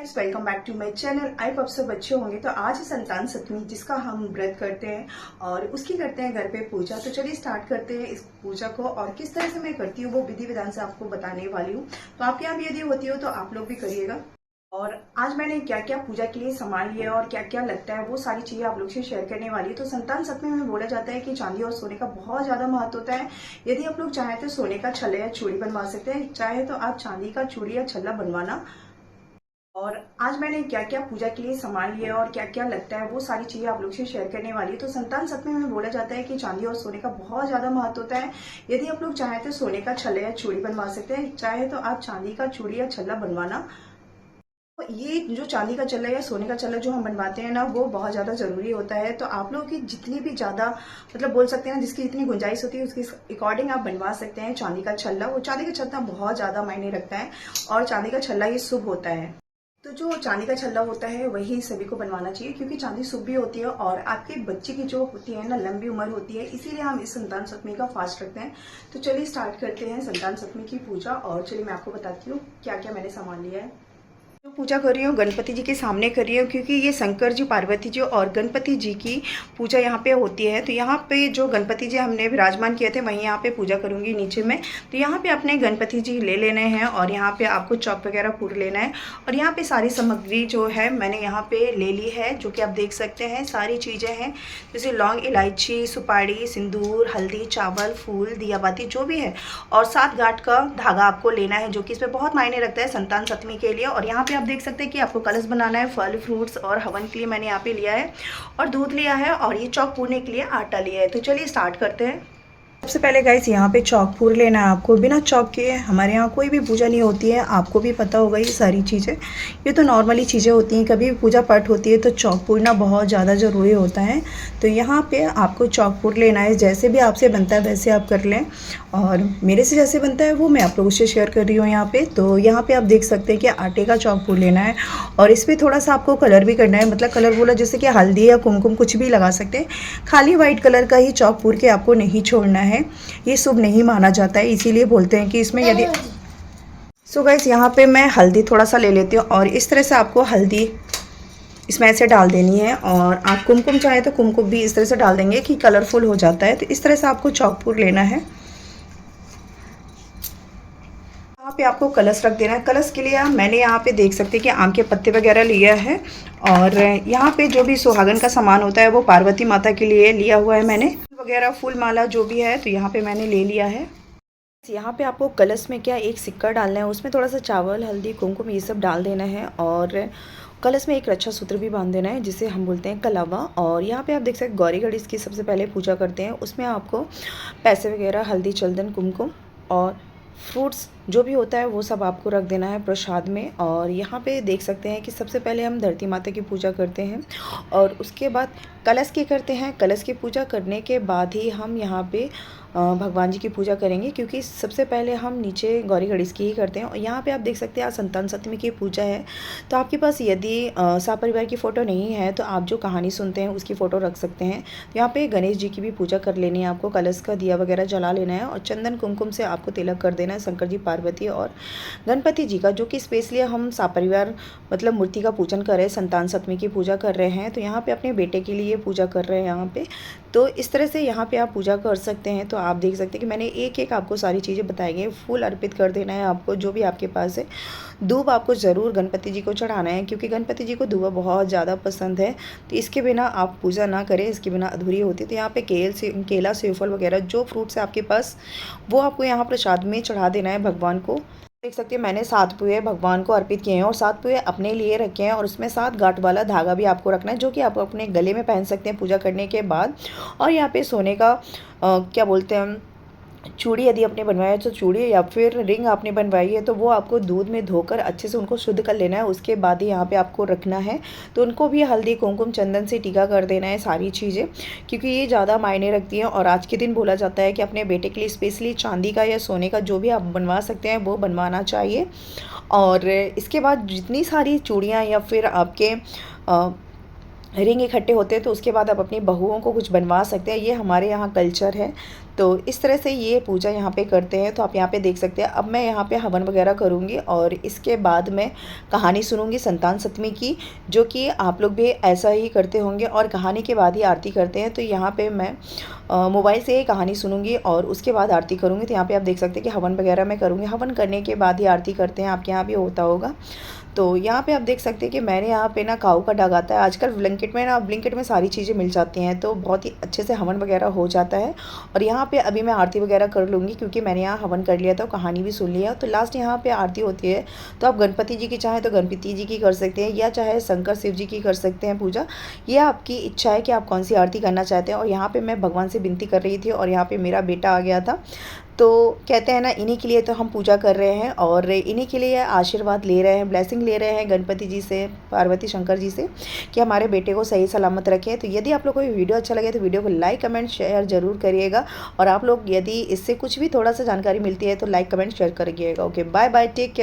Guys, welcome back to my channel. I आप सब अच्छे होंगे। तो आज है संतान सप्तमी, जिसका हम व्रत करते हैं और उसकी करते हैं घर पे पूजा। तो चलिए स्टार्ट करते हैं इस पूजा को, और किस तरह से मैं करती हूँ वो विधि विधान से आपको बताने वाली हूँ। तो आपके यहाँ भी यदि होती हो तो आप लोग भी करिएगा। और आज मैंने क्या क्या पूजा के लिए सामान लिया और क्या क्या लगता है वो सारी चीजें आप लोग से शेयर करने वाली है। तो संतान सप्तमी में बोला जाता है कि चांदी और सोने का बहुत ज्यादा महत्व होता है। यदि आप लोग चाहें तो सोने का छल्ला या चूड़ी बनवा सकते हैं, चाहे तो आप चांदी का चूड़ी या छल्ला बनवाना। और आज मैंने क्या क्या पूजा के लिए सामान लिया और क्या क्या लगता है वो सारी चीजें आप लोग से शेयर करने वाली है। तो संतान सप्तमी में बोला जाता है कि चांदी और सोने का बहुत ज्यादा महत्व होता है। यदि आप लोग चाहें तो सोने का छल्ला या चूड़ी बनवा सकते हैं, चाहे तो आप चांदी का चूड़ी या छल्ला बनवाना। तो ये जो चांदी का छल्ला या सोने का छल्ला जो हम बनवाते हैं ना, वो बहुत ज्यादा जरूरी होता है। तो आप लोगों की जितनी भी ज्यादा बोल सकते हैं जिसकी जितनी गुंजाइश होती है उसके अकॉर्डिंग आप बनवा सकते हैं चांदी का छल्ला। वो चांदी का छल्ला बहुत ज्यादा मायने रखता है और चांदी का छल्ला ये शुभ होता है। तो जो चांदी का छल्ला होता है वही सभी को बनवाना चाहिए, क्योंकि चांदी शुभ भी होती है और आपके बच्चे की जो होती है ना लंबी उम्र होती है, इसीलिए हम इस संतान सप्तमी का फास्ट रखते हैं। तो चलिए स्टार्ट करते हैं संतान सप्तमी की पूजा। और चलिए मैं आपको बताती हूँ क्या क्या मैंने सामान लिया है। जो पूजा कर रही हूँ गणपति जी के सामने कर रही हूँ, क्योंकि ये शंकर जी, पार्वती जी और गणपति जी की पूजा यहाँ पे होती है। तो यहाँ पे जो गणपति जी हमने विराजमान किए थे वहीं यहाँ पे पूजा करूँगी नीचे में। तो यहाँ पे अपने गणपति जी ले लेने हैं और यहाँ पे आपको चौक वगैरह पूर लेना है। और यहाँ पे सारी सामग्री जो है मैंने यहाँ पे ले ली है, जो कि आप देख सकते हैं सारी चीज़ें हैं, जैसे लौंग, इलायची, सुपारी, सिंदूर, हल्दी, चावल, फूल, दिया बाती जो भी है। और 7 गांठ का धागा आपको लेना है, जो कि इसमें बहुत मायने रखता है संतान सप्तमी के लिए। और यहाँ पे आप देख सकते हैं कि आपको कलश बनाना है। फल, फ्रूट्स और हवन के लिए मैंने यहाँ पे लिया है और दूध लिया है और ये चौक पूरने के लिए आटा लिया है। तो चलिए स्टार्ट करते हैं। सबसे पहले गाइस यहाँ पे चौक पूर लेना है आपको। बिना चौक के हमारे यहाँ कोई भी पूजा नहीं होती है, आपको भी पता होगा ये सारी चीज़ें। ये तो नॉर्मली चीज़ें होती हैं, कभी भी पूजा पाठ होती है तो चौक पूरना बहुत ज़्यादा ज़रूरी होता है। तो यहाँ पे आपको चौक पूर लेना है, जैसे भी आपसे बनता है वैसे आप कर लें। और मेरे से जैसे बनता है वो मैं आप लोगों से शेयर कर रही हूँ यहाँ पे। तो यहाँ पे आप देख सकते हैं कि आटे का चौक पूर लेना है और इस पर थोड़ा सा आपको कलर भी करना है। मतलब कलर बोला जैसे कि हल्दी या कुमकुम कुछ भी लगा सकते हैं, खाली वाइट कलर का ही चौक पूर के आपको नहीं छोड़ना है। ये शुभ नहीं माना जाता है, इसीलिए बोलते हैं कि इसमें यदि सो गाइस यहाँ पे मैं हल्दी थोड़ा सा ले लेती हूँ और इस तरह से आपको हल्दी इसमें ऐसे डाल देनी है। और आप कुमकुम चाहे तो कुमकुम भी इस तरह से डाल देंगे कि कलरफुल हो जाता है। तो इस तरह से आपको चौकपुर लेना है। यहाँ पे आपको कलश रख देना है। कलश के लिए मैंने यहाँ पे देख सकते हैं कि आम के पत्ते वगैरह लिया है। और यहाँ पे जो भी सुहागन का सामान होता है वो पार्वती माता के लिए लिया हुआ है मैंने, वगैरह फूल माला जो भी है तो यहाँ पे मैंने ले लिया है। यहाँ पे आपको कलश में क्या एक सिक्का डालना है, उसमें थोड़ा सा चावल, हल्दी, कुमकुम ये सब डाल देना है। और कलश में एक रक्षा सूत्र भी बांध देना है, जिसे हम बोलते हैं कलावा। और यहाँ पे आप देख सकते हैं गौरी गणेश की सबसे पहले पूजा करते हैं, उसमें आपको पैसे वगैरह, हल्दी, चंदन, कुमकुम और फ्रूट्स जो भी होता है वो सब आपको रख देना है प्रसाद में। और यहाँ पे देख सकते हैं कि सबसे पहले हम धरती माता की पूजा करते हैं और उसके बाद कलश की करते हैं। कलश की पूजा करने के बाद ही हम यहाँ पे भगवान जी की पूजा करेंगे, क्योंकि सबसे पहले हम नीचे गौरी गणेश की ही करते हैं। और यहाँ पे आप देख सकते हैं आज संतान सप्तमी की पूजा है, तो आपके पास यदि सपरिवार की फ़ोटो नहीं है तो आप जो कहानी सुनते हैं उसकी फ़ोटो रख सकते हैं। तो यहाँ पे गणेश जी की भी पूजा कर लेनी है आपको, कलश का दिया वगैरह जला लेना है और चंदन कुमकुम से आपको तिलक कर देना है शंकर जी, पार्वती और गणपति जी का, जो कि स्पेशली हम सपरिवार मूर्ति का पूजन कर रहे हैं, संतान सप्तमी की पूजा कर रहे हैं। तो यहाँ पे अपने बेटे के लिए पूजा कर रहे हैं यहाँ पे। तो इस तरह से यहाँ पे आप पूजा कर सकते हैं। तो आप देख सकते हैं कि मैंने एक एक आपको सारी चीज़ें बताई गई। फूल अर्पित कर देना है आपको जो भी आपके पास है। दूब आपको ज़रूर गणपति जी को चढ़ाना है, क्योंकि गणपति जी को दूबा बहुत ज़्यादा पसंद है। तो इसके बिना आप पूजा ना करें, इसके बिना अधूरी होती है। तो यहाँ पे केला, सेवफल वगैरह जो फ्रूट्स है आपके पास वो आपको यहाँ प्रसाद में चढ़ा देना है भगवान को। देख सकते हैं मैंने 7 पुए भगवान को अर्पित किए हैं और 7 पुए अपने लिए रखे हैं। और उसमें 7 गांठ वाला धागा भी आपको रखना है, जो कि आप अपने गले में पहन सकते हैं पूजा करने के बाद। और यहाँ पे सोने का क्या बोलते हैं चूड़ी यदि आपने बनवाया है तो चूड़ी, या फिर रिंग आपने बनवाई है तो वो आपको दूध में धोकर अच्छे से उनको शुद्ध कर लेना है। उसके बाद ही यहाँ पे आपको रखना है। तो उनको भी हल्दी, कुमकुम, चंदन से टीका कर देना है सारी चीज़ें, क्योंकि ये ज़्यादा मायने रखती हैं। और आज के दिन बोला जाता है कि अपने बेटे के लिए स्पेशली चांदी का या सोने का जो भी आप बनवा सकते हैं वो बनवाना चाहिए। और इसके बाद जितनी सारी चूड़ियाँ या फिर आपके रिंग इकट्ठे होते हैं तो उसके बाद आप अपनी बहुओं को कुछ बनवा सकते हैं। ये हमारे यहाँ कल्चर है। तो इस तरह से ये पूजा यहाँ पे करते हैं। तो आप यहाँ पे देख सकते हैं। अब मैं यहाँ पे हवन वगैरह करूँगी और इसके बाद मैं कहानी सुनूँगी संतान सप्तमी की, जो कि आप लोग भी ऐसा ही करते होंगे और कहानी के बाद ही आरती करते हैं। तो यहाँ पे मैं मोबाइल से ही कहानी सुनूँगी और उसके बाद आरती करूँगी। तो यहाँ पे आप देख सकते हैं कि हवन वगैरह मैं करूँगी। हवन करने के बाद ही आरती करते हैं, आपके यहाँ भी होता होगा। तो यहाँ पे आप देख सकते हैं कि मैंने यहाँ पे ना काऊ का दाग आता है। आजकल ब्लिंकिट में सारी चीज़ें मिल जाती हैं, तो बहुत ही अच्छे से हवन वगैरह हो जाता है। और यहाँ पे अभी मैं आरती वगैरह कर लूँगी, क्योंकि मैंने यहाँ हवन कर लिया था, कहानी भी सुन लिया। तो लास्ट यहाँ पे आरती होती है। तो आप गणपति जी की चाहें तो गणपति जी की कर सकते हैं, या चाहे शंकर शिव जी की कर सकते हैं पूजा। ये आपकी इच्छा है कि आप कौन सी आरती करना चाहते हैं। और यहाँ पर मैं भगवान से विनती कर रही थी और यहाँ पर मेरा बेटा आ गया था। तो कहते हैं ना, इन्हीं के लिए तो हम पूजा कर रहे हैं और इन्हीं के लिए आशीर्वाद ले रहे हैं, ब्लेसिंग ले रहे हैं गणपति जी से, पार्वती शंकर जी से, कि हमारे बेटे को सही सलामत रखें। तो यदि आप लोग को ये वीडियो अच्छा लगे तो वीडियो को लाइक कमेंट शेयर ज़रूर करिएगा। और आप लोग यदि इससे कुछ भी थोड़ा सा जानकारी मिलती है तो लाइक कमेंट शेयर करिएगा। Okay, bye bye, take care.